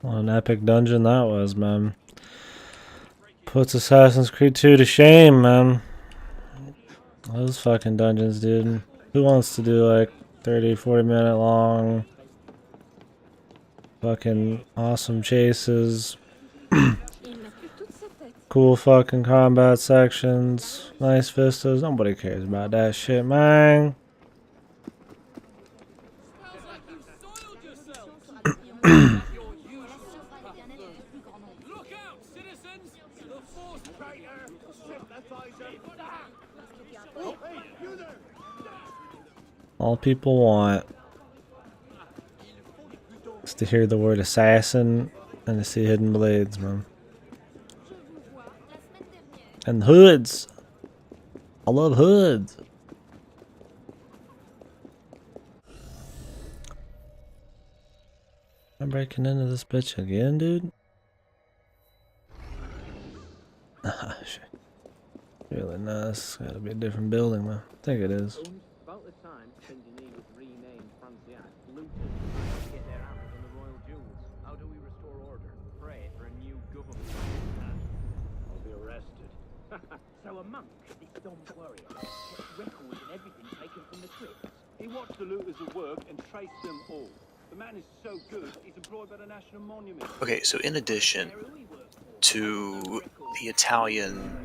What an epic dungeon that was, man. Puts Assassin's Creed 2 to shame, man. Those fucking dungeons, dude. Who wants to do like 30, 40-minute long fucking awesome chases? Cool fucking combat sections. Nice vistas. Nobody cares about that shit, man. All people want is to hear the word assassin and to see hidden blades, man. And hoods. I love hoods. I'm breaking into this bitch again, dude. Ah, shit. Really nice. Gotta be a different building, man. I think it is. About the time Saint-Denis was renamed Franciac, looters tried to get their hands on the royal jewels. How do we restore order? Pray for a new government. I'll be arrested. So a monk, this dumb warrior, kept records and everything taken from the crypts. He watched the looters at work and traced them all. The man is so good, he's employed by the National Monument. Okay, so in addition to the Italian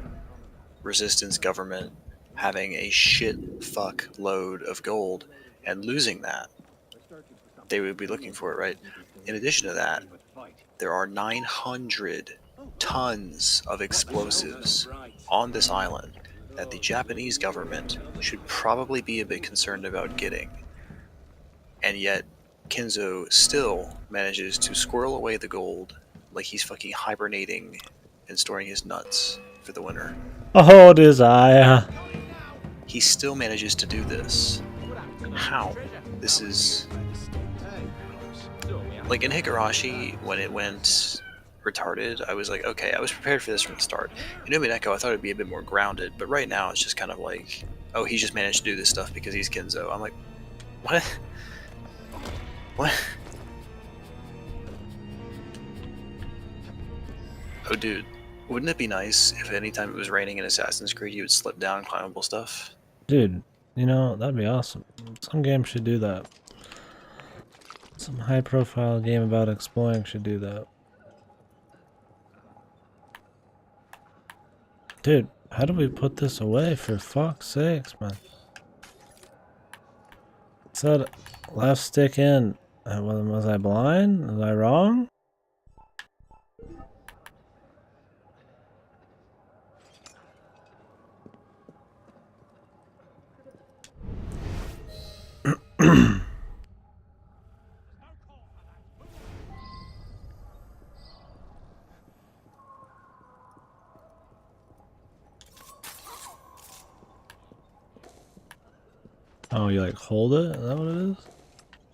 resistance government having a shit fuck load of gold and losing that, they would be looking for it, right? In addition to that, there are 900 tons of explosives on this island that the Japanese government should probably be a bit concerned about getting. And yet, Kinzo still manages to squirrel away the gold like he's fucking hibernating and storing his nuts for the winter. Oh, desire. He still manages to do this. How? This is... Like in Higurashi, when it went retarded, I was like, okay, I was prepared for this from the start. In Umineko, I thought it'd be a bit more grounded, but right now it's just kind of like, oh, he just managed to do this stuff because he's Kinzo. I'm like, what? What? Oh, dude. Wouldn't it be nice if anytime it was raining in Assassin's Creed, you would slip down climbable stuff? Dude, you know, that'd be awesome. Some games should do that. Some high-profile game about exploring should do that. Dude, how do we put this away, for fuck's sakes, man? It said left stick in. Was I blind? Was I wrong? Oh, you like hold it? Is that what it is?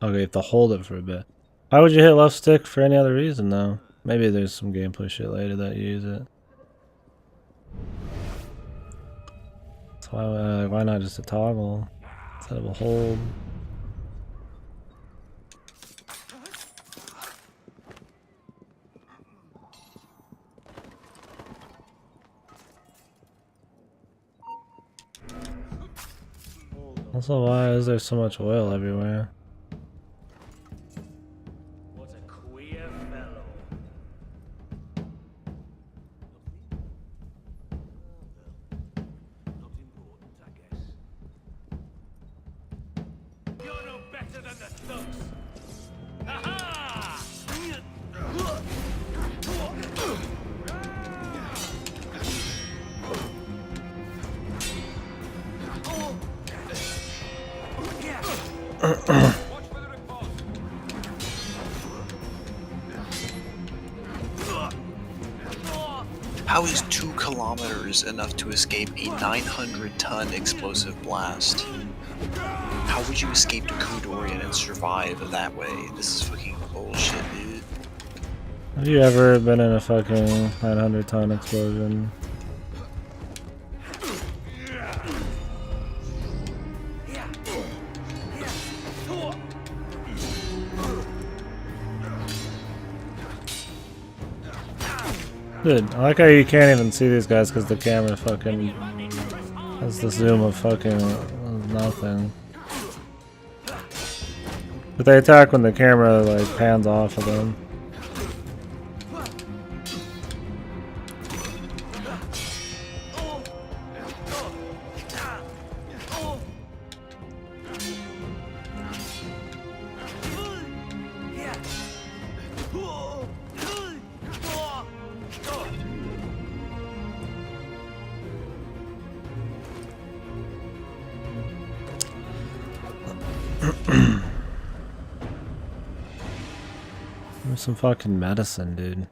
Okay, you have to hold it for a bit. Why would you hit left stick for any other reason, though? Maybe there's some gameplay shit later that you use it. So why not just a toggle instead of a hold? Also, why is there so much oil everywhere? What a queer fellow. Not important, I guess. You're no better than the thugs. Ha-ha! How is 2 kilometers enough to escape a 900-ton explosive blast? How would you escape to Kudorian and survive that way? This is fucking bullshit, dude. Have you ever been in a fucking 900-ton explosion? Dude, I like how you can't even see these guys because the camera fucking has the zoom of fucking nothing. But they attack when the camera like pans off of them. There's some fucking medicine, dude.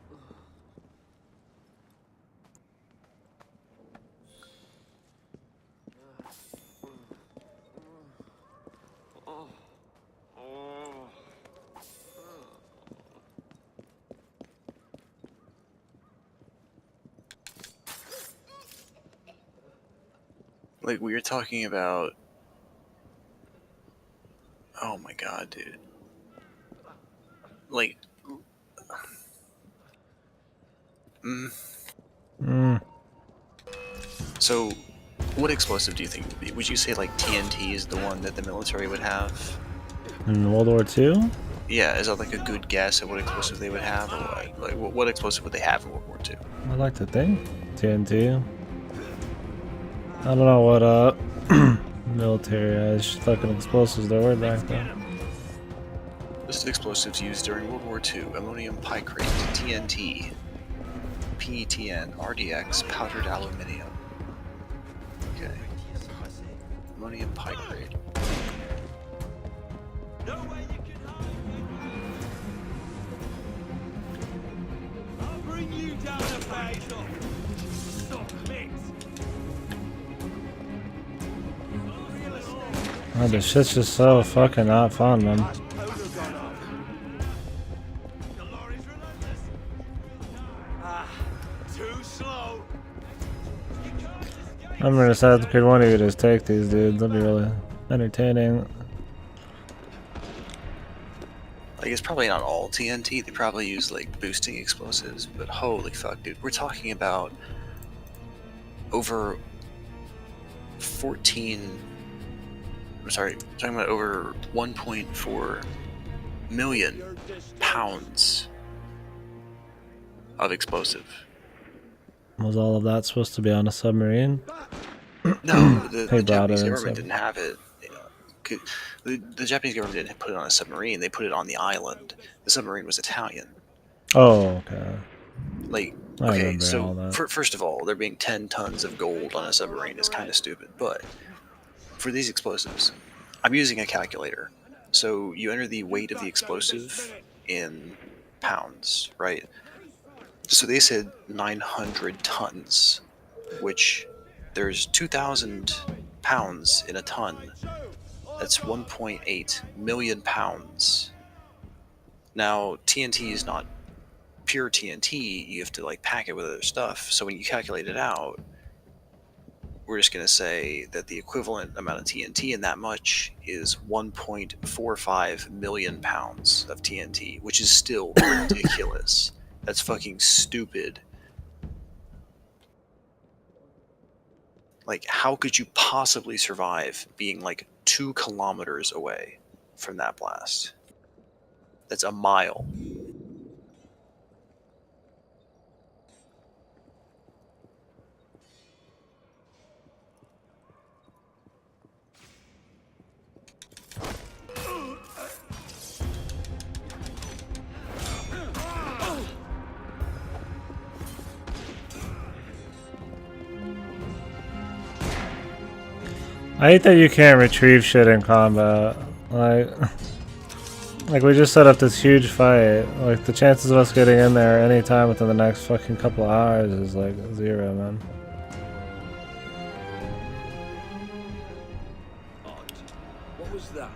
Like, we were talking about... Oh my god, dude. Like... So, what explosive do you think would be? Would you say, like, TNT is the one that the military would have? In World War II? Yeah, is that, like, a good guess at what explosive they would have? Or what? Like, what explosive would they have in World War II? I'd like to think. TNT. I don't know what, military fucking explosives there were back then. List of explosives used during World War II: ammonium picrate, TNT, PETN, RDX, powdered aluminium. Okay. Ammonium picrate. I'll bring you down a basil. Stop mix. Oh, this shit's just so fucking not fun, man. Too slow. I remember Assassin's Creed 1, you could just take these dudes. That'd be really entertaining. Like, it's probably not all TNT. They probably use, like, boosting explosives. But holy fuck, dude. We're talking about over 14... I'm sorry, we're talking about over 1.4 million pounds of explosive. Was all of that supposed to be on a submarine? No, the They brought Japanese it in government sub- didn't have it. You know, the Japanese government didn't put it on a submarine. They put it on the island. The submarine was Italian. Oh, okay. Like, I okay, remember all so that. first of all, there being 10 tons of gold on a submarine is kind of stupid. But for these explosives, I'm using a calculator. So you enter the weight of the explosive in pounds, right? So they said 900 tons, which there's 2,000 pounds in a ton. That's 1.8 million pounds. Now, TNT is not pure TNT. You have to, like, pack it with other stuff. So when you calculate it out, we're just going to say that the equivalent amount of TNT in that much is 1.45 million pounds of TNT, which is still ridiculous. That's fucking stupid. Like, how could you possibly survive being, like, 2 kilometers away from that blast? That's a mile. I hate that you can't retrieve shit in combat. Like we just set up this huge fight. Like the chances of us getting in there anytime within the next fucking couple of hours is like 0, man. What was that?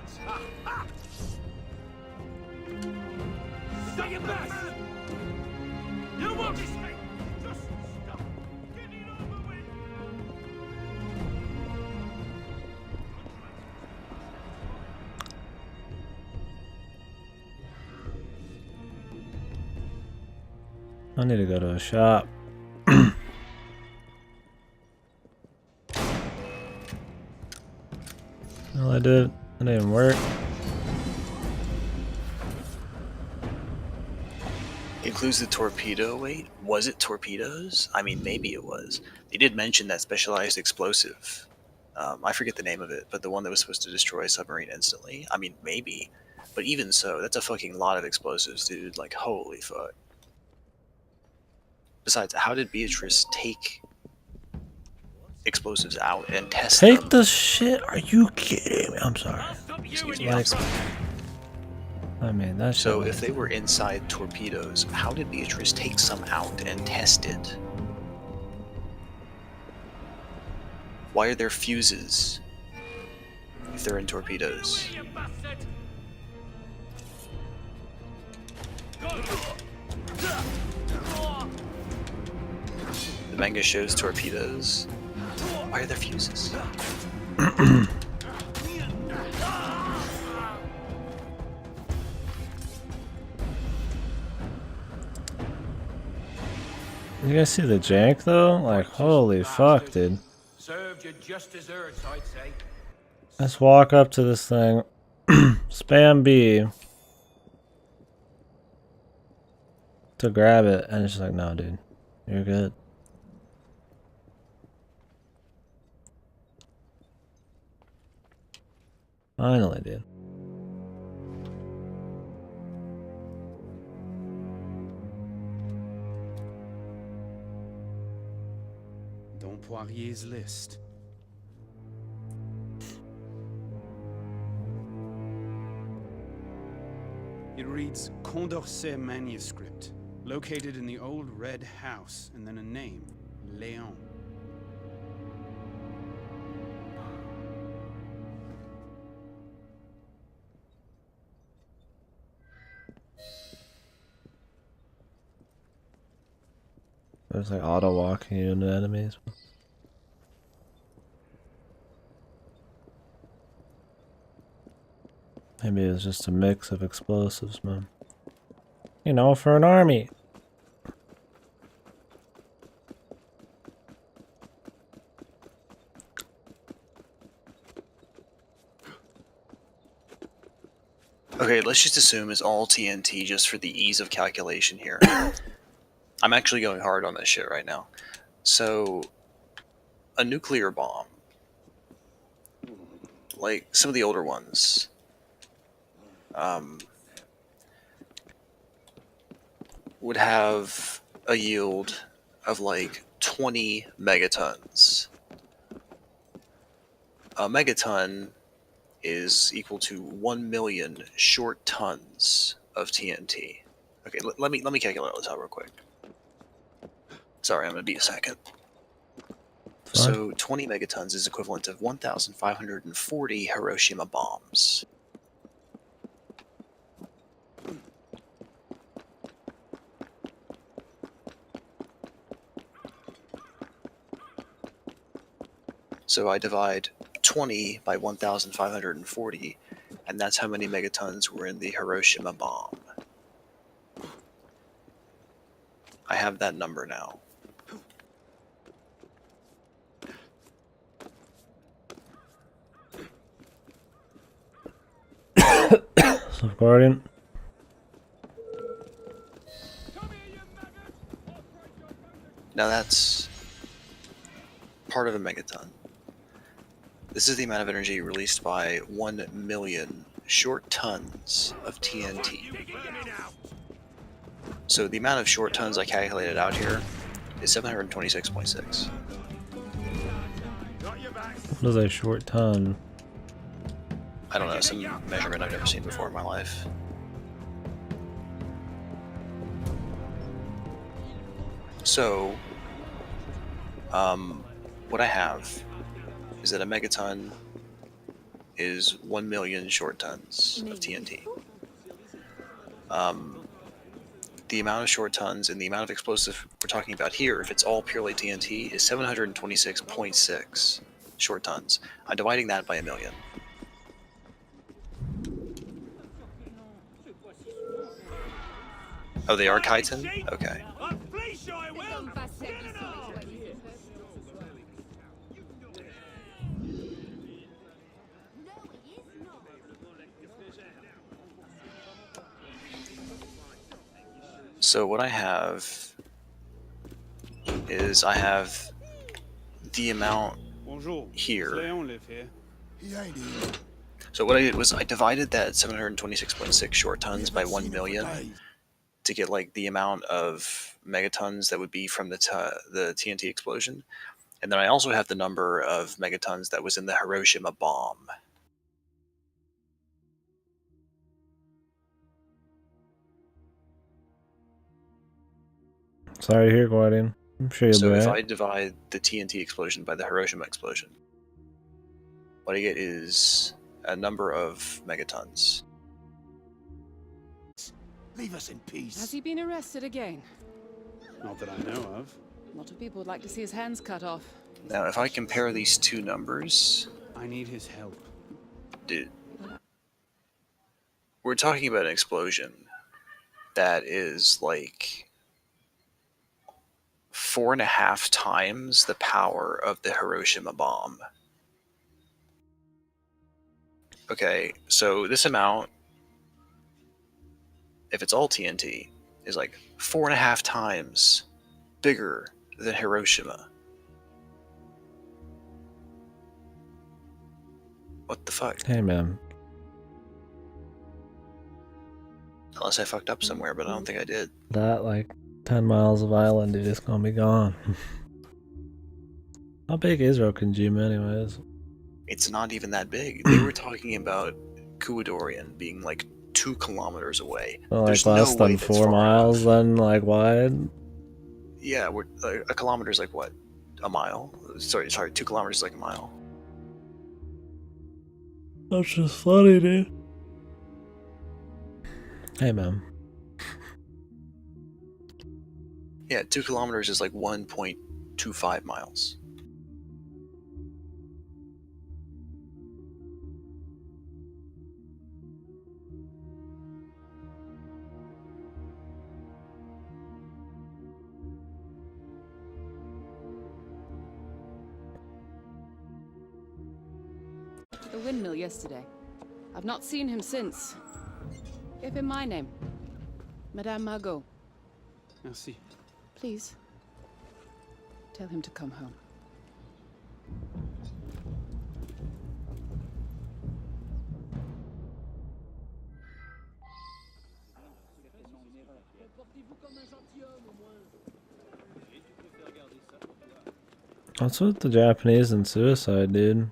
Say your best! You won't escape! Just stop! Get it over with! I need to go to a shop. Well, I did. It didn't even work. Includes the torpedo. Wait, was it torpedoes? I mean, maybe it was. They did mention that specialized explosive. I forget the name of it, but the one that was supposed to destroy a submarine instantly. I mean, maybe. But even so, that's a fucking lot of explosives, dude. Like, holy fuck. Besides, how did Beatrice take explosives out and test Take them? the shit. Are you kidding me? I'm sorry. Excuse me. Like, I mean, that shit. So was- if they were inside torpedoes, how did Beatrice take some out and test it? Why are there fuses if they're in torpedoes? The manga shows torpedoes. Why are there fuses? You guys see the jank though? Like, holy fuck, dude. Served you just desserts, I'd say. Let's walk up to this thing. Spam B. To grab it, and it's just like, no, dude. You're good. Finally, dude. Don Poirier's list. It reads Condorcet manuscript, located in the old red house, and then a name, Léon. There's like auto walking you into enemies. Maybe it's just a mix of explosives, man. You know, for an army. Okay, let's just assume it's all TNT just for the ease of calculation here. I'm actually going hard on this shit right now. So, a nuclear bomb, like some of the older ones, would have a yield of like 20 megatons. A megaton is equal to 1 million short tons of TNT. Okay, let me calculate this out real quick. Sorry, I'm gonna be a second. So 20 megatons is equivalent of 1,540 Hiroshima bombs. So I divide 20 by 1,540, and that's how many megatons were in the Hiroshima bomb. I have that number now. Guardian. Now that's part of a megaton. This is the amount of energy released by 1 million short tons of TNT. So the amount of short tons I calculated out here is 726.6. What is a short ton? I don't know, some measurement I've never seen before in my life. So, what I have is that a megaton is 1 million short tons of TNT. The amount of short tons and the amount of explosive we're talking about here, if it's all purely TNT, is 726.6 short tons. I'm dividing that by a million. Oh, they are chitin? Okay. So what I have is I have the amount Bonjour. Does here. Leon live here? He ain't here. So what I did was I divided that 726.6 short We tons haven't by seen 1 him for million days. to get like the amount of megatons that would be from the TNT explosion. And then I also have the number of megatons that was in the Hiroshima bomb. Sorry to hear, Guardian. I'm sure you'll So be if I right. divide the TNT explosion by the Hiroshima explosion, what I get is a number of megatons. Leave us in peace. Has he been arrested again? Not that I know of. A lot of people would like to see his hands cut off. Now, if I compare these two numbers, I need his help. dude, we're talking about an explosion that is like 4.5 times the power of the Hiroshima bomb. Okay, so this amount, if it's all TNT, is like 4.5 times bigger than Hiroshima. What the fuck? Hey, man. Unless I fucked up somewhere, but I don't think I did. That, like, 10 miles of island is just gonna be gone. How big is Rokkenjima, anyways? It's not even that big. They were talking about Kuadorian being like 2 kilometers away. Well, like, There's less no way than that's 4 far miles, enough. then, like, wide? Yeah, we're a kilometer is like what? A mile? Sorry, 2 kilometers is like a mile. That's just funny, dude. Hey, man. Yeah, 2 kilometers is like 1.25 miles. The windmill yesterday. I've not seen him since. Give him my name. Madame Margot. Merci. Please. Tell him to come home. What's with the Japanese and suicide, dude?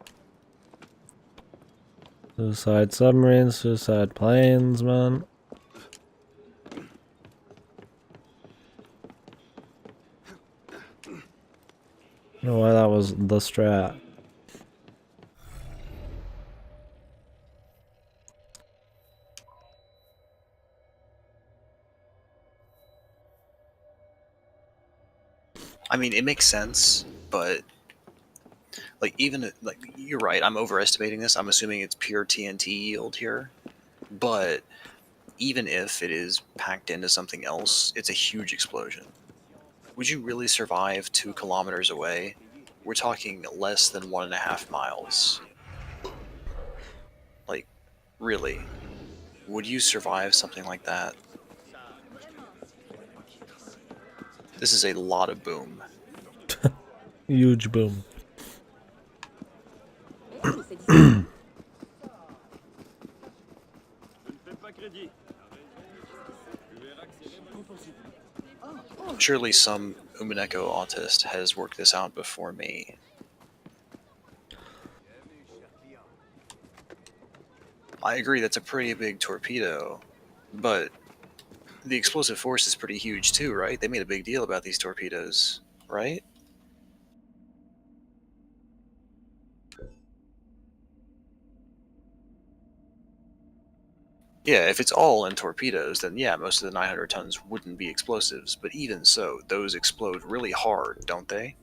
Suicide submarines, suicide planes, man. I don't know why that was the strat. I mean, it makes sense, but like even like you're right. I'm overestimating this. I'm assuming it's pure TNT yield here, but even if it is packed into something else, it's a huge explosion. Would you really survive 2 kilometers away? We're talking less than 1.5 miles. Like, really? Would you survive something like that? This is a lot of boom. Huge boom. Surely some Umineko autist has worked this out before me. I agree that's a pretty big torpedo, but the explosive force is pretty huge too, right? They made a big deal about these torpedoes, right? Yeah, if it's all in torpedoes, then yeah, most of the 900 tons wouldn't be explosives, but even so, those explode really hard, don't they?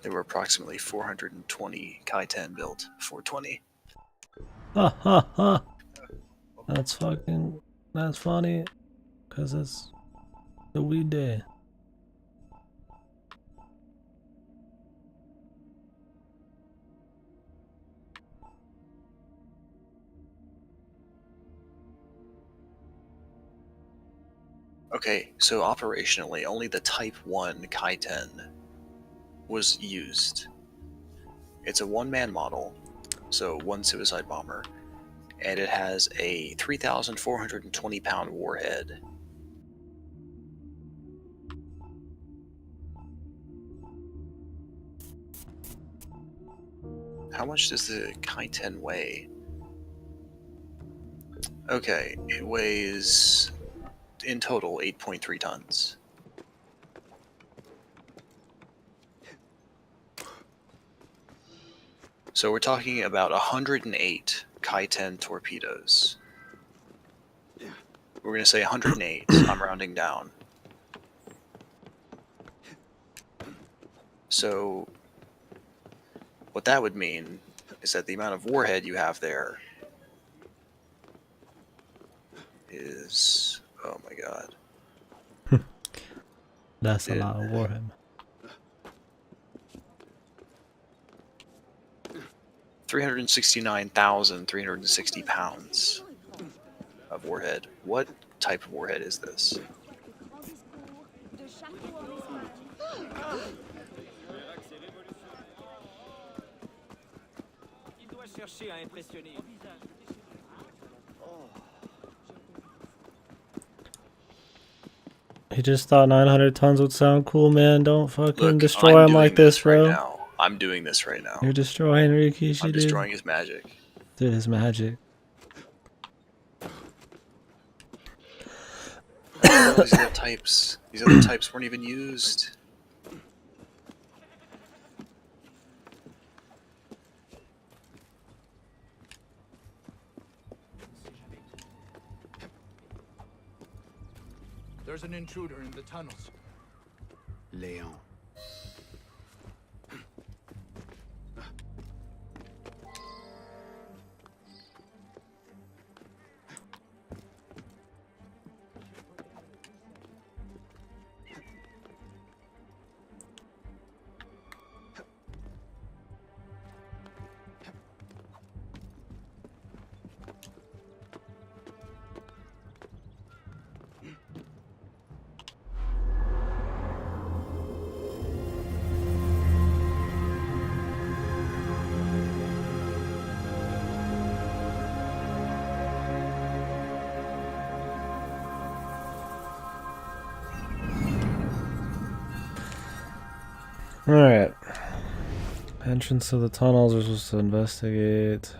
There were approximately 420 Kai-10 built, 420. Ha ha ha. That's funny. Cause it's the weed day. Okay, so operationally, only the Type 1 Kai-10 was used. It's a one-man model, so one suicide bomber, and it has a 3,420-pound warhead. How much does the Kai-10 weigh? Okay, it weighs, in total, 8.3 tons. So we're talking about 108 Kai-10 torpedoes. We're going to say 108. I'm rounding down. So what that would mean is that the amount of warhead you have there is... oh my god. That's a lot of warhead. 369,360 pounds of warhead. What type of warhead is this? He just thought 900 tons would sound cool, man. Don't fucking Look, destroy him like this, bro. Right now. I'm doing this right now. You're destroying Rikishi, I'm dude. destroying his magic. Dude, his magic. These other types. These other types weren't even used. There's an intruder in the tunnels. Leon. Alright. Entrance to the tunnels, we're supposed to investigate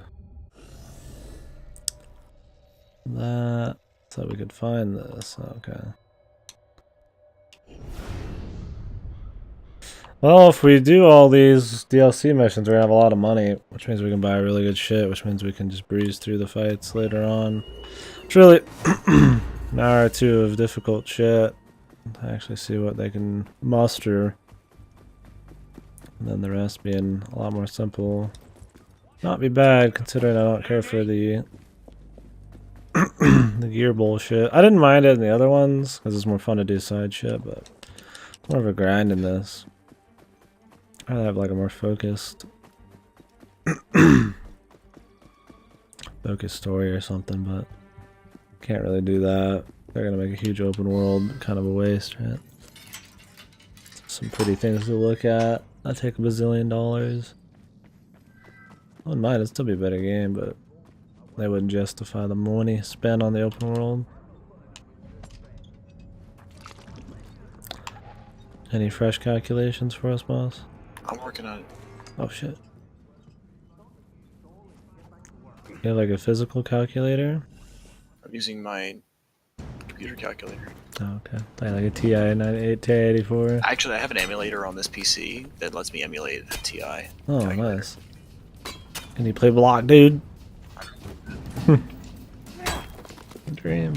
that so we could find this. Okay. Well, if we do all these DLC missions, we're gonna have a lot of money, which means we can buy really good shit, which means we can just breeze through the fights later on. It's really an hour or two of difficult shit to actually see what they can muster. And then the rest being a lot more simple. Not be bad, considering I don't care for the the gear bullshit. I didn't mind it in the other ones, because it's more fun to do side shit, but more of a grind in this. I'd rather have like a more focused focused story or something, but can't really do that. They're gonna make a huge open world, kind of a waste, right? Some pretty things to look at. I'd take $1 bazillion. I wouldn't mind, it'd still be a better game, but they wouldn't justify the money spent on the open world. Any fresh calculations for us, boss? I'm working on it. Oh shit. You have like a physical calculator? I'm using my computer calculator. Oh, okay. Like a TI 98, TI 84. Actually, I have an emulator on this PC that lets me emulate a TI. Oh, calculator. nice. Can you play block, dude? Dream.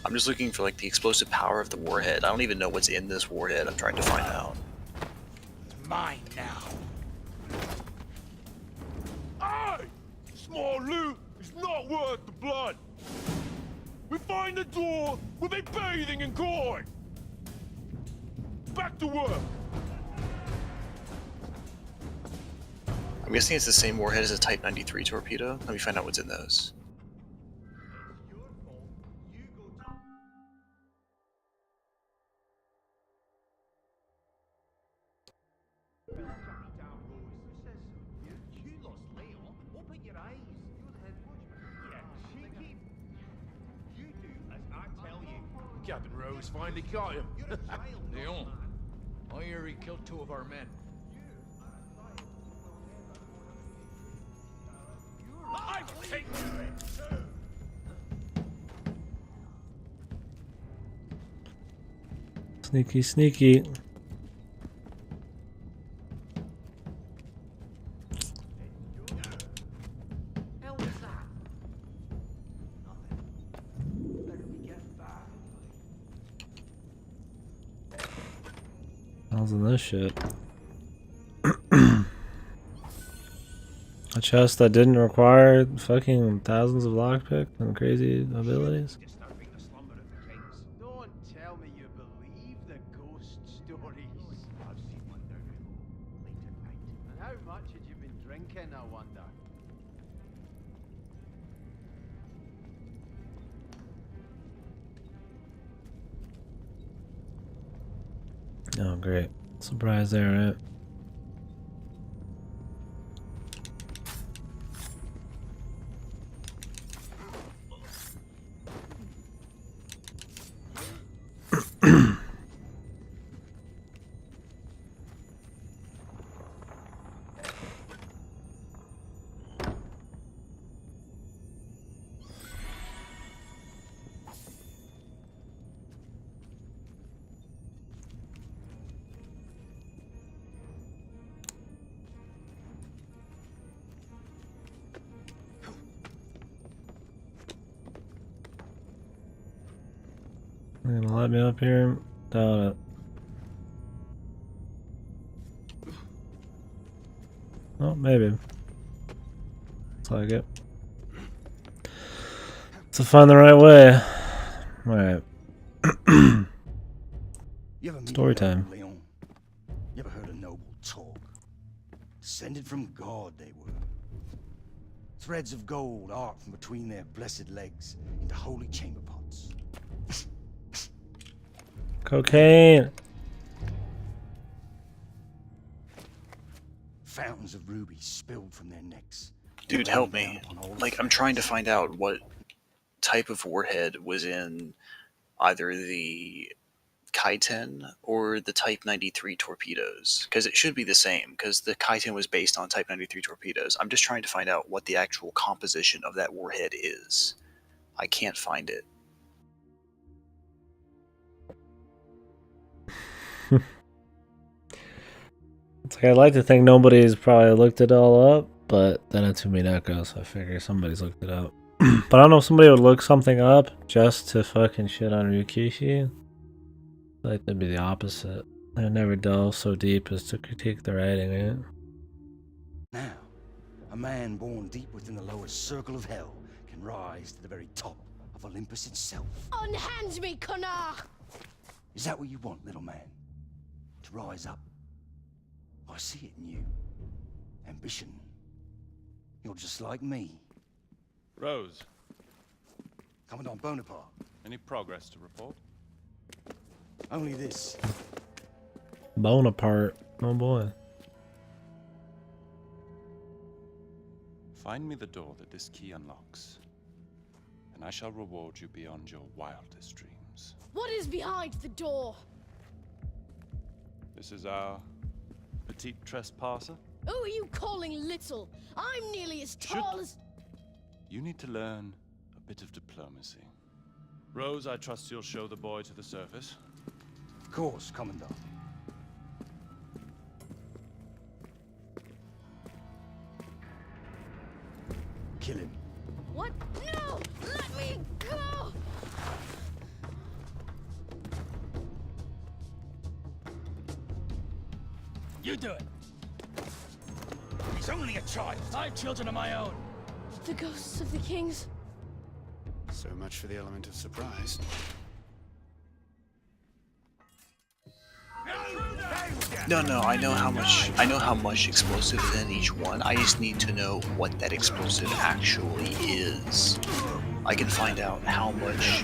I'm just looking for like the explosive power of the warhead. I don't even know what's in this warhead. I'm trying to find out. It's mine now. more loot is not worth the blood. We find the door, we'll be bathing in coin. Back to work. I'm guessing it's the same warhead as a Type 93 torpedo. Let me find out what's in those. Captain Rose finally caught him. Leon, I hear he killed 2 of our men. I've taken it, sir. Sneaky, sneaky. How's in this shit? A chest that didn't require fucking thousands of lockpicks and crazy abilities. Disturbing the slumber of the kings. Don't tell me you believe the ghost stories. I've seen one down below, late at night. And how much had you been drinking, I wonder? Oh, great. Surprise there, right? You're gonna let me up here? Doubt it. Oh, maybe. Looks like it. To find the right way. Alright. Story time. Leon? You ever heard a noble talk? Descended from God they were. Threads of gold arc from between their blessed legs into holy chamber pots. Cocaine! Fountains of rubies spilled from their necks. Dude, help me. Like, I'm trying to find out what type of warhead was in either the Kaiten or the Type 93 torpedoes. Because it should be the same, because the Kaiten was based on Type 93 torpedoes. I'm just trying to find out what the actual composition of that warhead is. I can't find it. It's like I'd like to think nobody's probably looked it all up, but then it's Mineko, so I figure somebody's looked it up. But I don't know if somebody would look something up just to fucking shit on Ryukishi. I feel like that'd be the opposite. They'd never delve so deep as to critique the writing, right? Now, a man born deep within the lowest circle of hell can rise to the very top of Olympus itself. Unhand me, connard! Is that what you want, little man? To rise up? I see it in you. Ambition. You're just like me. Rose, Commandant Bonaparte. any progress to report? Only this. Bonaparte. Oh boy. Find me the door that this key unlocks, and I shall reward you beyond your wildest dreams. What is behind the door? This is our petite trespasser. Who are you calling little? I'm nearly as tall as... You need to learn a bit of diplomacy. Rose, I trust you'll show the boy to the surface. Of course, Commandant. Kill him. What? No! Let me go! You do it. He's only a child. I have children of my own. The ghosts of the kings. So much for the element of surprise. No, I know how much explosive is in each one. I just need to know what that explosive actually is. I can find out how much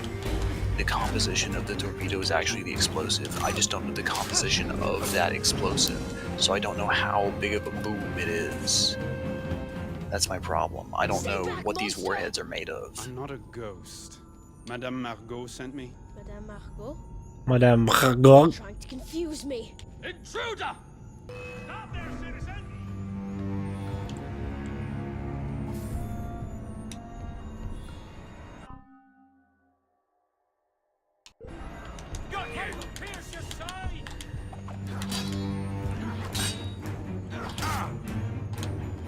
the composition of the torpedo is actually the explosive. I just don't know the composition of that explosive. So I don't know how big of a boom it is. That's my problem. I don't know what these warheads are made of. I'm not a ghost. Madame Margot sent me. Madame Margot? Madame Margot. Trying to confuse me. Intruder! Stop there, citizen! Got you! Pierce your side!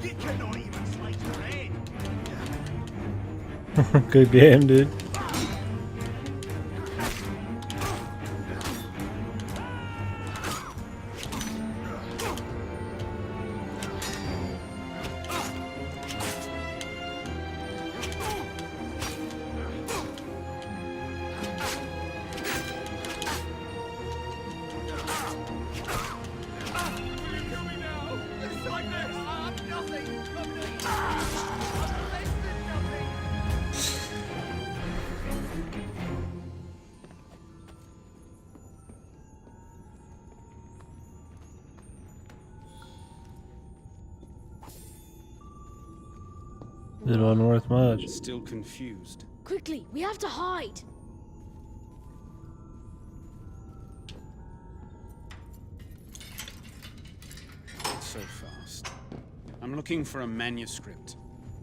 You cannot even slice bread! Good game, dude. It wasn't worth much. Still confused. Quickly, we have to hide. Not so fast. I'm looking for a manuscript.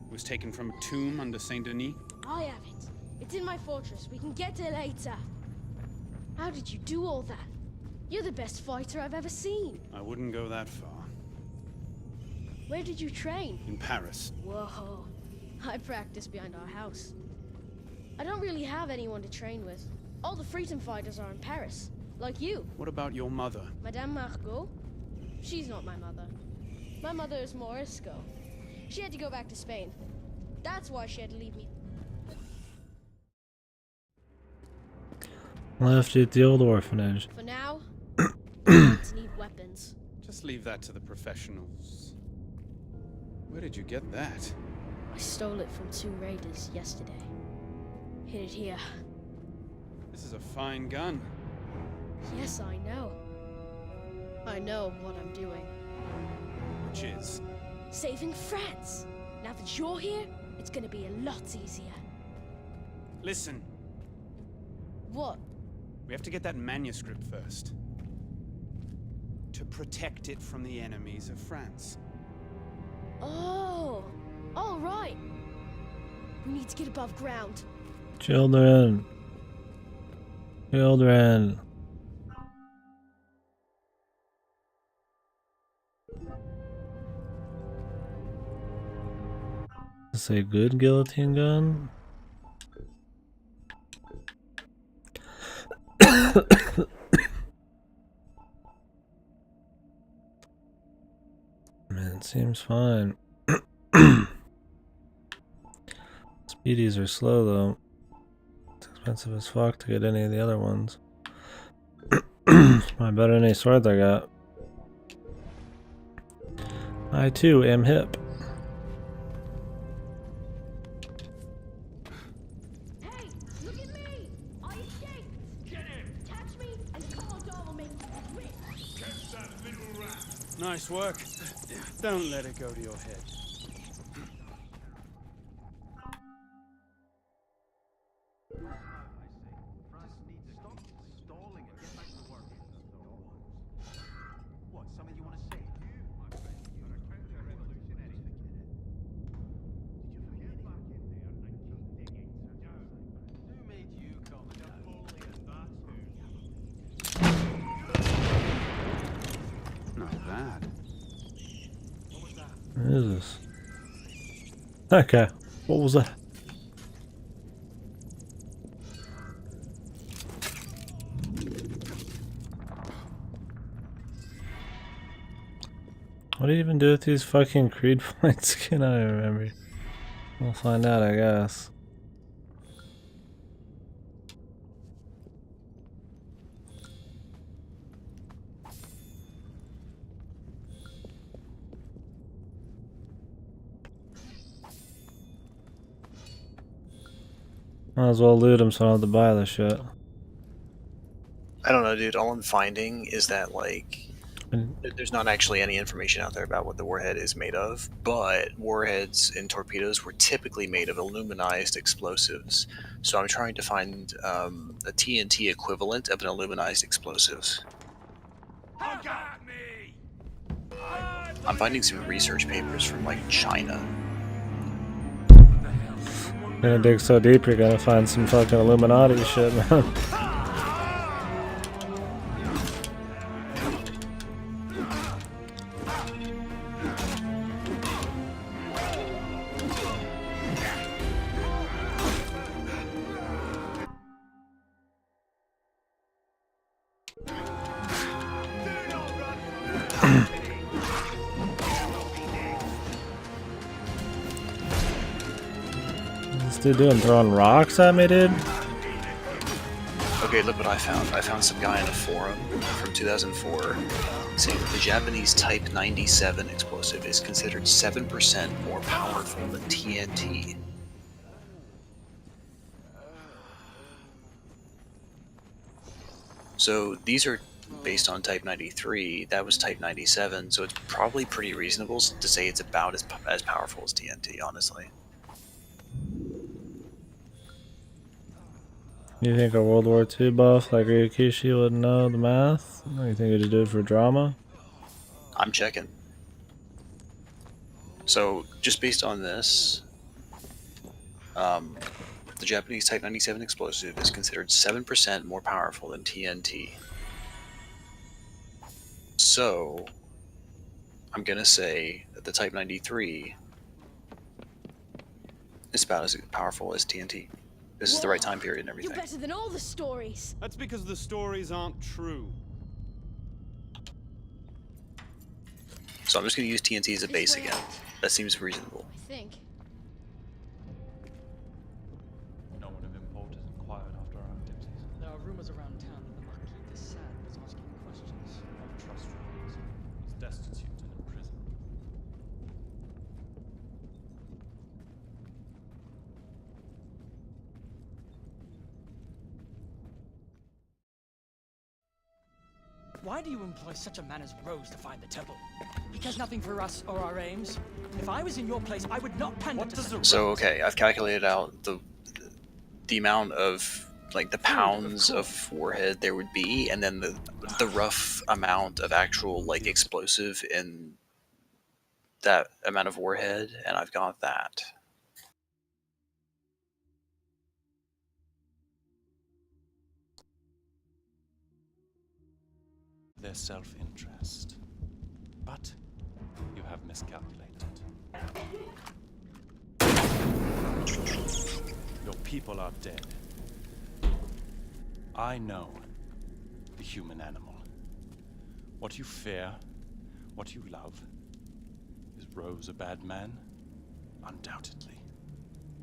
It was taken from a tomb under Saint Denis. I have it. It's in my fortress. We can get it later. How did you do all that? You're the best fighter I've ever seen. I wouldn't go that far. Where did you train? In Paris. Whoa. I practice behind our house. I don't really have anyone to train with. All the freedom fighters are in Paris. Like you. What about your mother? Madame Margot? She's not my mother. My mother is Morisco. She had to go back to Spain. That's why she had to leave me. Left you at the old orphanage. For now, I need weapons. Just leave that to the professionals. Where did you get that? I stole it from 2 raiders yesterday. Hid it here. This is a fine gun. Yes, I know. I know what I'm doing. Which is? Saving France. Now that you're here, it's gonna be a lot easier. Listen, What? we have to get that manuscript first. To protect it from the enemies of France. Oh, all right. We need to get above ground. Children. Children. Is this a good guillotine gun? Man, it seems fine. Speedies are slow though. It's expensive as fuck to get any of the other ones. I better than any sword I got. I too am hip. Hey, look at me! I escaped! Get him! Catch me, and Commodore will make you rich! Catch that little rat! Nice work. Don't let it go to your head. Not bad. What is this? Okay, what was that? What do you even do with these fucking Creed points? Can I remember? We'll find out, I guess. Might as well loot him so I don't have to buy the shit. I don't know, dude. All I'm finding is that, like, And there's not actually any information out there about what the warhead is made of, but warheads and torpedoes were typically made of aluminized explosives. So I'm trying to find a TNT equivalent of an aluminized explosives. I'm finding some research papers from, like, China. you're gonna dig so deep, you're gonna find some fucking Illuminati shit, man. What's this dude doing? Throwing rocks at me, dude? Okay, look what I found. I found some guy in a forum from 2004 saying that the Japanese Type 97 explosive is considered 7% more powerful than TNT. So these are based on Type 93. That was Type 97, so it's probably pretty reasonable to say it's about as powerful as TNT, honestly. You think a World War II buff like Ryukishi would know the math? Or you think he'd just do it for drama? I'm checking. So, just based on this, the Japanese Type 97 explosive is considered 7% more powerful than TNT. So, I'm gonna say that the Type 93 is about as powerful as TNT. This is the right time period and everything. You're better than all the stories. That's because the stories aren't true. So I'm just gonna use TNT as a base again. That seems reasonable. I think. No one of import has inquired after our activities. There are rumors around town that the Marquis de Sade was asking questions. I don't trust Rose. He's destitute and in prison. Why do you employ such a man as Rose to find the temple? He cares nothing for us or our aims. If I was in your place, I would not pander to... So okay, I've calculated out the amount of, like, the pounds of warhead there would be, and then the rough amount of actual, like, explosive in that amount of warhead, and I've got that. Their self-interest. But you have miscalculated. Your people are dead. I know the human animal. What you fear, what you love. Is Rose a bad man? Undoubtedly.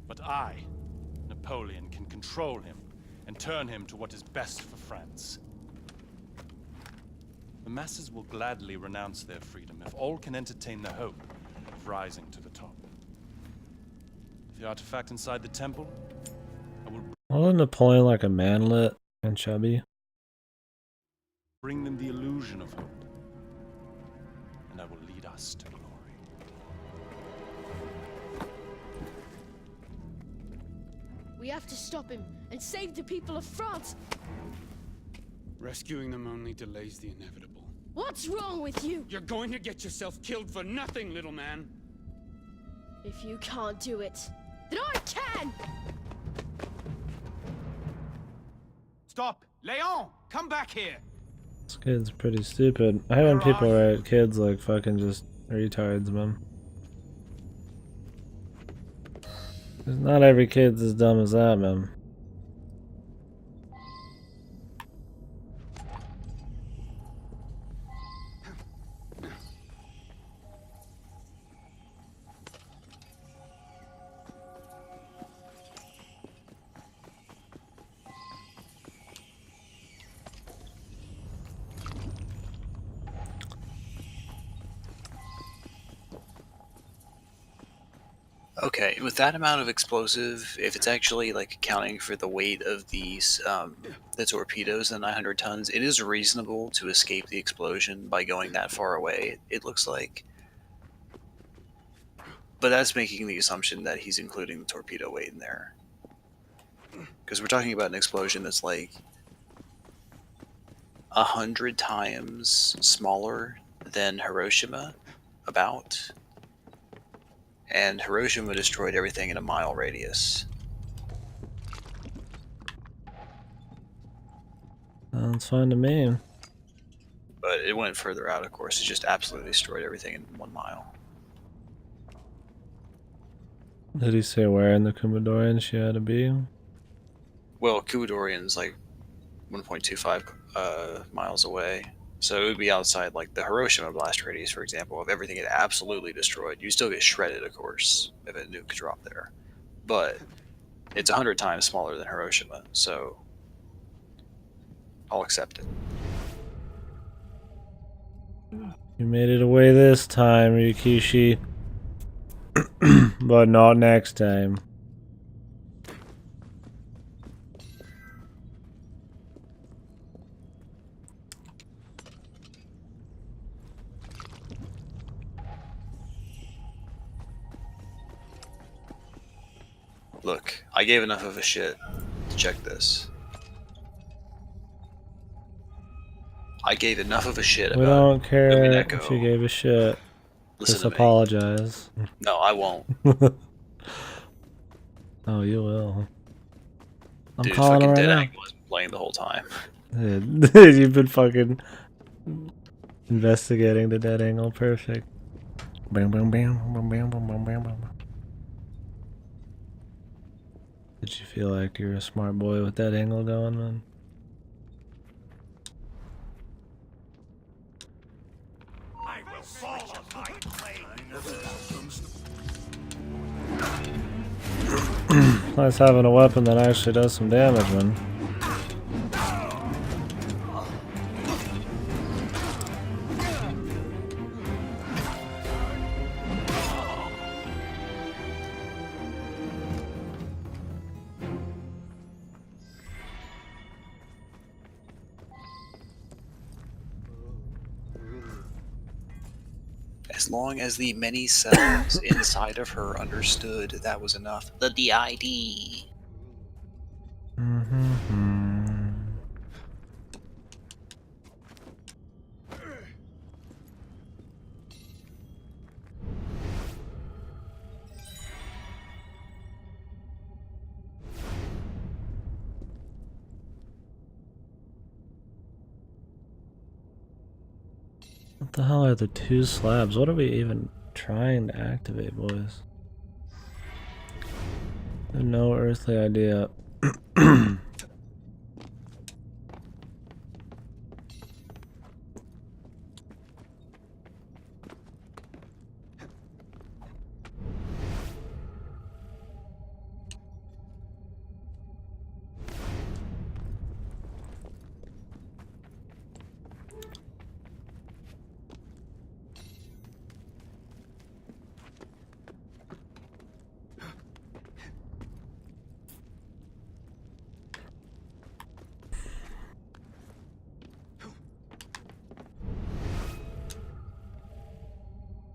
But I, Napoleon, can control him and turn him to what is best for France. The masses will gladly renounce their freedom if all can entertain the hope of rising to the top. The artifact inside the temple, I will Wasn't Napoleon like a manlet and chubby? bring them the illusion of hope, and I will lead us to glory. We have to stop him and save the people of France. Rescuing them only delays the inevitable. What's wrong with you? You're going to get yourself killed for nothing, little man. If you can't do it, then I can! Stop! Leon! Come back here! This kid's pretty stupid. I hate when people write kids like fucking just retards, man. 'Cause not every kid's as dumb as that, man. Okay, with that amount of explosive, if it's actually like accounting for the weight of these the torpedoes, the 900 tons, it is reasonable to escape the explosion by going that far away. It looks like, but that's making the assumption that he's including the torpedo weight in there, because we're talking about an explosion that's like 100 times smaller than Hiroshima, about, and Hiroshima destroyed everything in a mile radius. Sounds fine to me. But it went further out, of course. It just absolutely destroyed everything in 1 mile. Did he say where in the Kumodorian she had to be? Well, Kubadorian's like 1.25 miles away. So it would be outside like the Hiroshima blast radius, for example, of everything it absolutely destroyed. You still get shredded, of course, if a nuke dropped there. But it's 100 times smaller than Hiroshima, so I'll accept it. You made it away this time, Rikishi. But not next time. Look, I gave enough of a shit to check this. I gave enough of a shit We about don't care Umineko. if you gave a shit. Listen Just to me. apologize. No, I won't. Oh, you will. I'm Dude, calling her fucking right Dead now. Angle has been playing the whole time. You've been fucking investigating the dead angle. Perfect. Bam, bam, bam, bam, bam, bam, bam, bam, bam. Did you feel like you're a smart boy with that angle going, man? I will fall on my blade. Nice having a weapon that actually does some damage, man. As long as the many cells inside of her understood that was enough. The DID. What the hell are the 2 slabs? What are we even trying to activate, boys? I have no earthly idea.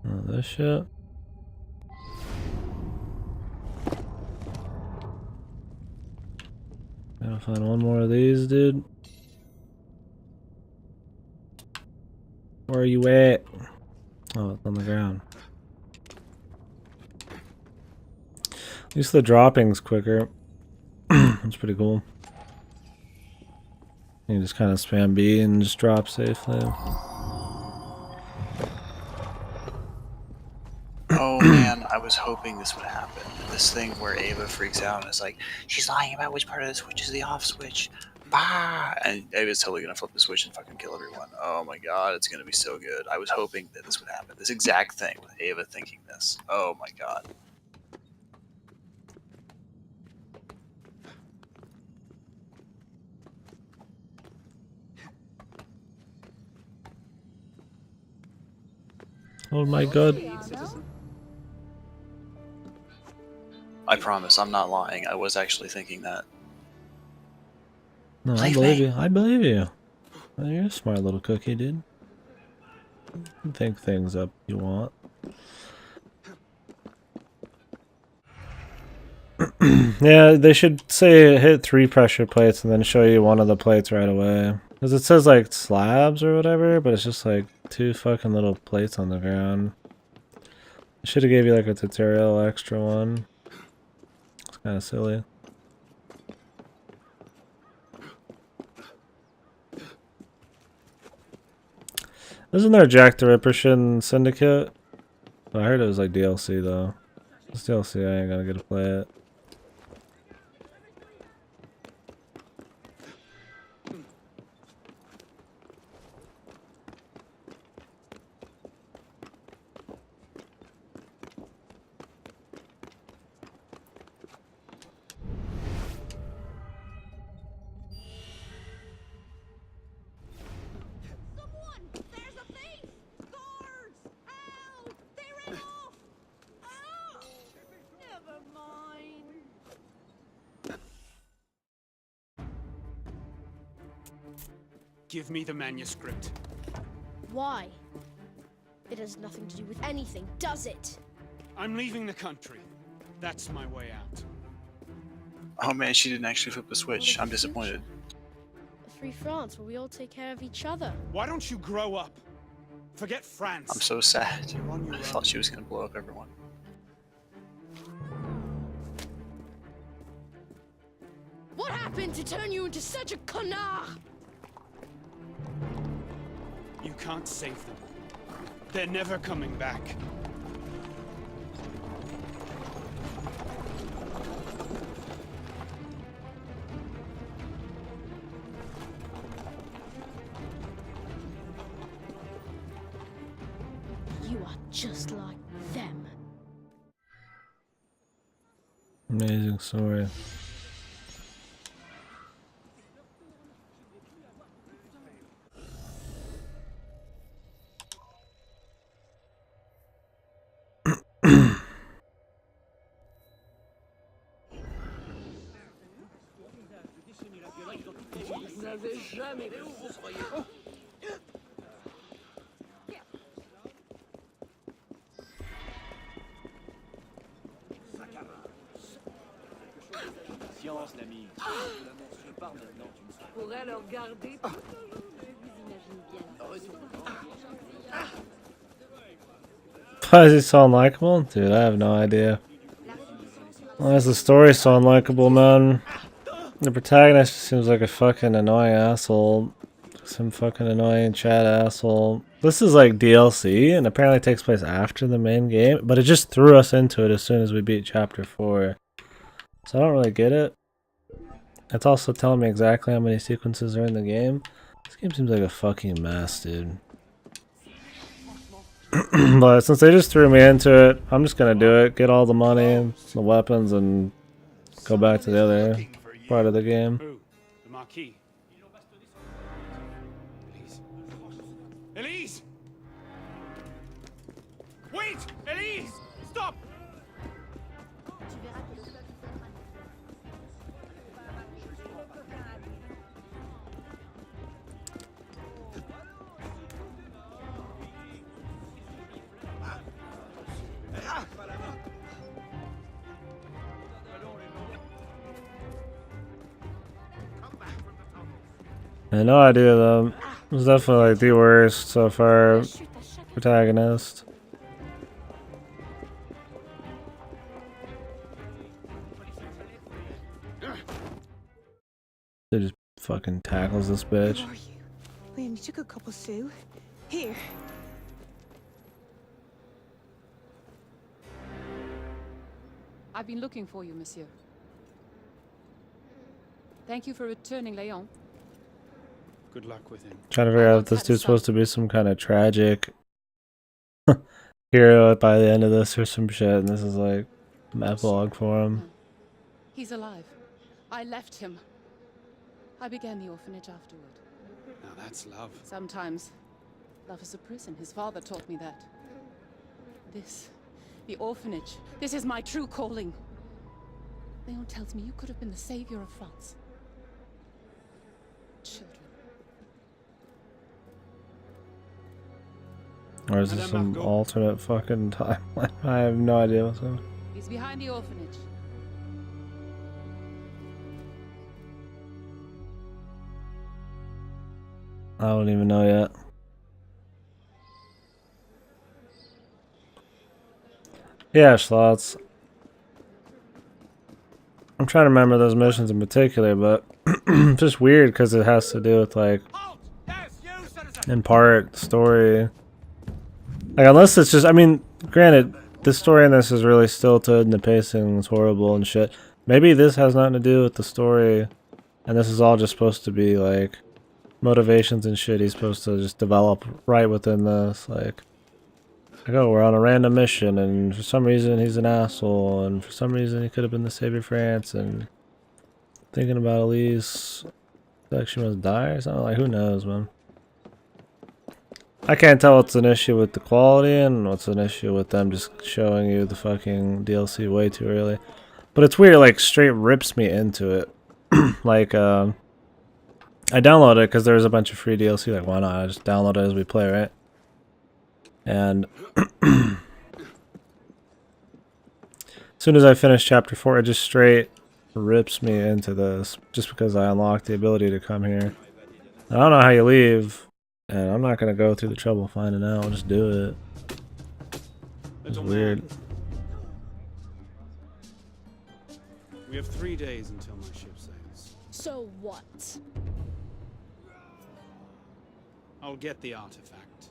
Oh, this shit. Gotta find one more of these, dude. Where are you at? Oh, it's on the ground. At least the dropping's quicker. That's pretty cool. You can just kind of spam B and just drop safely. Oh man, I was hoping this would happen. This thing where Ava freaks out and is like, she's lying about which part of the switch is the off switch. Bah! And Ava's totally gonna flip the switch and fucking kill everyone. Oh my god, it's gonna be so good. I was hoping that this would happen. This exact thing with Ava thinking this. Oh my god. Oh my god. I promise, I'm not lying. I was actually thinking that. No, I Believe believe me. you. I believe you. Well, you're a smart little cookie, dude. You can think things up you want. Yeah, they should say hit 3 pressure plates and then show you one of the plates right away. Because it says like slabs or whatever, but it's just like 2 fucking little plates on the ground. Should have gave you like a tutorial extra one. It's kind of silly. Isn't there Jack the Ripper shit in Syndicate? I heard it was like DLC though. It's DLC, I ain't gonna get to play it. Give me the manuscript. Why? It has nothing to do with anything, does it? I'm leaving the country. That's my way out. Oh man, she didn't actually flip the switch. What I'm of the disappointed. future? A free France where we all take care of each other. Why don't you grow up? Forget France. I'm so sad. You're on your I own. thought she was gonna blow up everyone. What happened to turn you into such a connard? You can't save them. They're never coming back. You are just like them. Amazing story. Silence, l'ami. Je pars maintenant, tu ne pourrais le regarder. Why is he so unlikable? Dude, I have no idea. Why is the story so unlikable, man? The protagonist just seems like a fucking annoying asshole. Some fucking annoying chat asshole. This is like DLC, and apparently takes place after the main game, but it just threw us into it as soon as we beat Chapter 4. So I don't really get it. It's also telling me exactly how many sequences are in the game. This game seems like a fucking mess, dude. But since they just threw me into it, I'm just gonna do it, get all the money, the weapons, and go back to the other part of the game. Who? The Marquis. Elise. Elise! Wait! Elise! Stop! I had no idea though. It was definitely like the worst so far protagonist. They just fucking tackles this bitch. Where are you? Liam, you took a couple, Sue. Here. I've been looking for you, monsieur. Thank you for returning Leon. Good luck with him. Trying to figure out if this dude's supposed to be some kind of tragic hero by the end of this or some shit, and this is like an epilogue for him. He's alive. I left him. I began the orphanage afterward. Now that's love. Sometimes love is a prison. His father taught me that. The orphanage, this is my true calling. Leon tells me you could have been the savior of France. Children. Or is this some alternate fucking timeline? I have no idea what's going on. He's behind the orphanage. I don't even know yet. Yeah, Schlots. I'm trying to remember those missions in particular, but it's just weird because it has to do with, like, in part, story. Like, unless it's just, I mean, granted, the story in this is really stilted and the pacing is horrible and shit. Maybe this has nothing to do with the story, and this is all just supposed to be, like, motivations and shit he's supposed to just develop right within this, like, oh, we're on a random mission, and for some reason he's an asshole, and for some reason he could have been the savior of France, and thinking about Elise, like she must die or something, like, who knows, man. I can't tell what's an issue with the quality and what's an issue with them just showing you the fucking DLC way too early. But it's weird, like, straight rips me into it. Like, I downloaded it because there was a bunch of free DLC, like, why not? I just download it as we play, right? And as soon as I finish chapter 4, it just straight rips me into this, just because I unlocked the ability to come here. I don't know how you leave, and I'm not going to go through the trouble finding out. I'll just do it. It's weird. We have 3 days until my ship sails. So what? I'll get the artifact.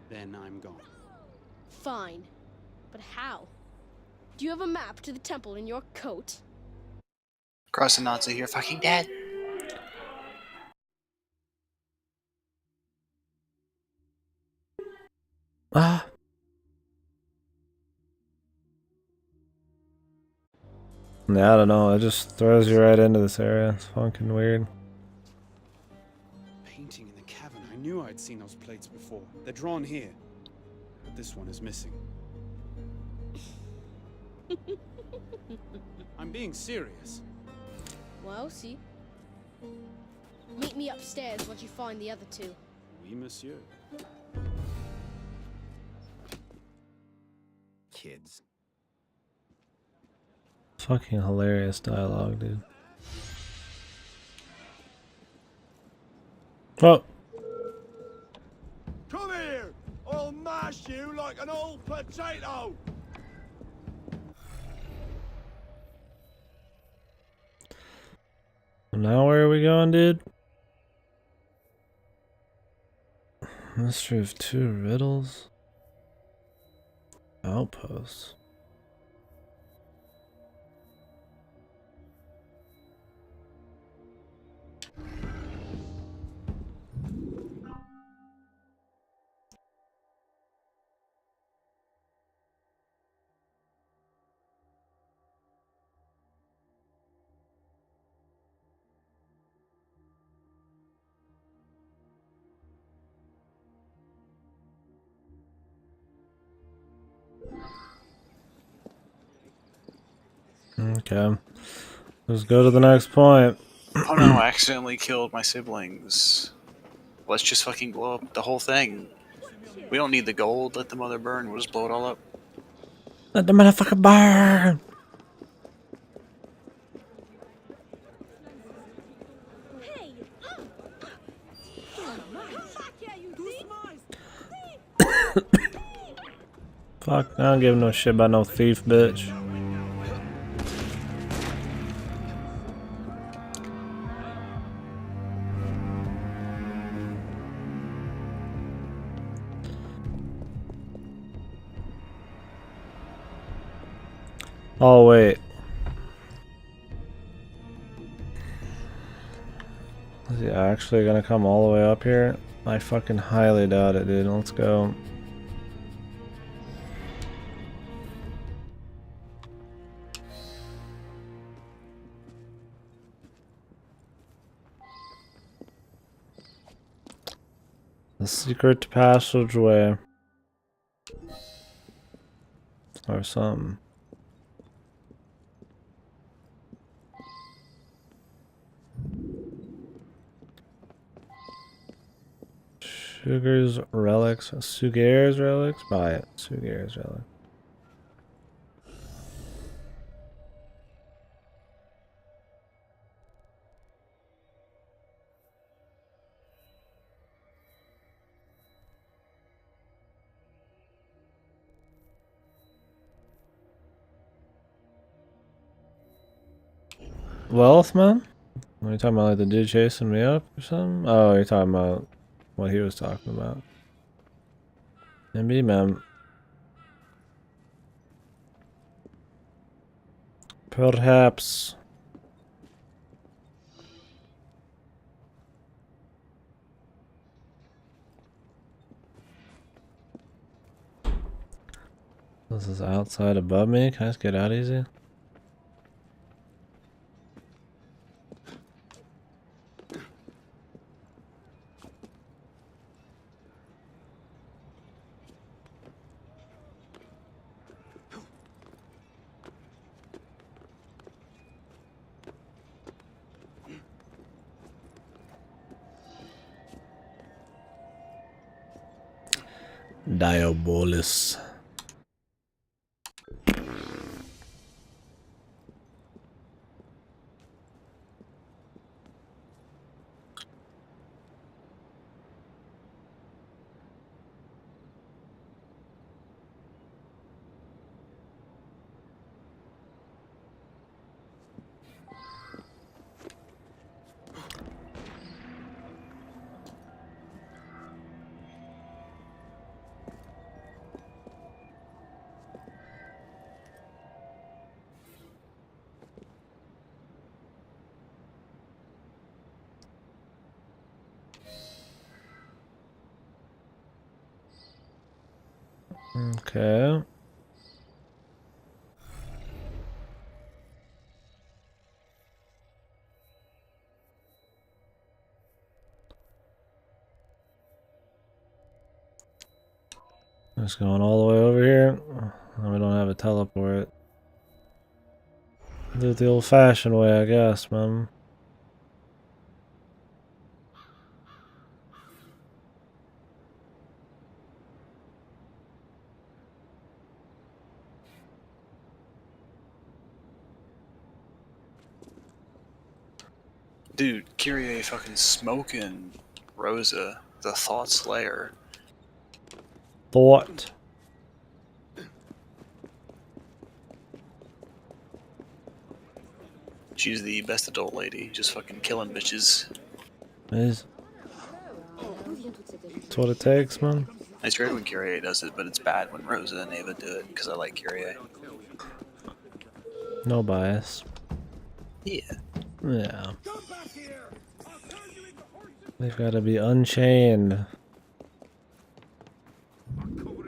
Then I'm gone. Fine. But how? Do you have a map to the temple in your coat? Cross the Nazi, you're fucking dead. Ah. Yeah, I don't know. It just throws you right into this area. It's fucking weird. Painting in the cavern. I knew I'd seen those plates before. They're drawn here. But this one is missing. I'm being serious. Well, see. Meet me upstairs once you find the other two. Oui, monsieur. Kids. Fucking hilarious dialogue, dude. Oh. Come here! I'll mash you like an old potato! Now where are we going, dude? Mystery of 2 riddles. Outposts. Okay. Let's go to the next point. Oh no, I accidentally killed my siblings. Let's just fucking blow up the whole thing. We don't need the gold. Let the mother burn. We'll just blow it all up. Let the motherfucker burn! Fuck, I don't give no shit about no thief, bitch. Oh, wait. Is he actually gonna come all the way up here? I fucking highly doubt it, dude. Let's go. The secret passageway. Or something. Sugar's relics. Sugar's relics? Buy it. Sugar's relics. Wealth, man? Are you talking about like the dude chasing me up or something? Oh, you're talking about what he was talking about. Maybe, man. Perhaps. This is outside above me. Can I just get out easy? Diabolus. Okay. Just going all the way over here. We don't have a teleport. Do it the old-fashioned way, I guess, man. Dude, Kyrie fucking smoking Rosa, the Thought Slayer. Thought. She's the best adult lady, just fucking killing bitches. That's what it takes, man. It's great when Kyrie does it, but it's bad when Rosa and Ava do it, because I like Kyrie. No bias. Yeah. Yeah. They've got to be unchained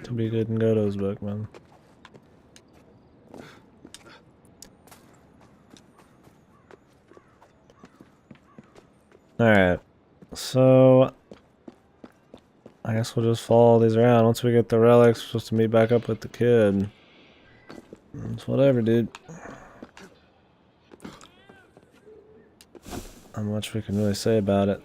to be good in Godo's book, man. Alright. So I guess we'll just follow these around. Once we get the relics, we're supposed to meet back up with the kid. It's whatever, dude. Not much we can really say about it.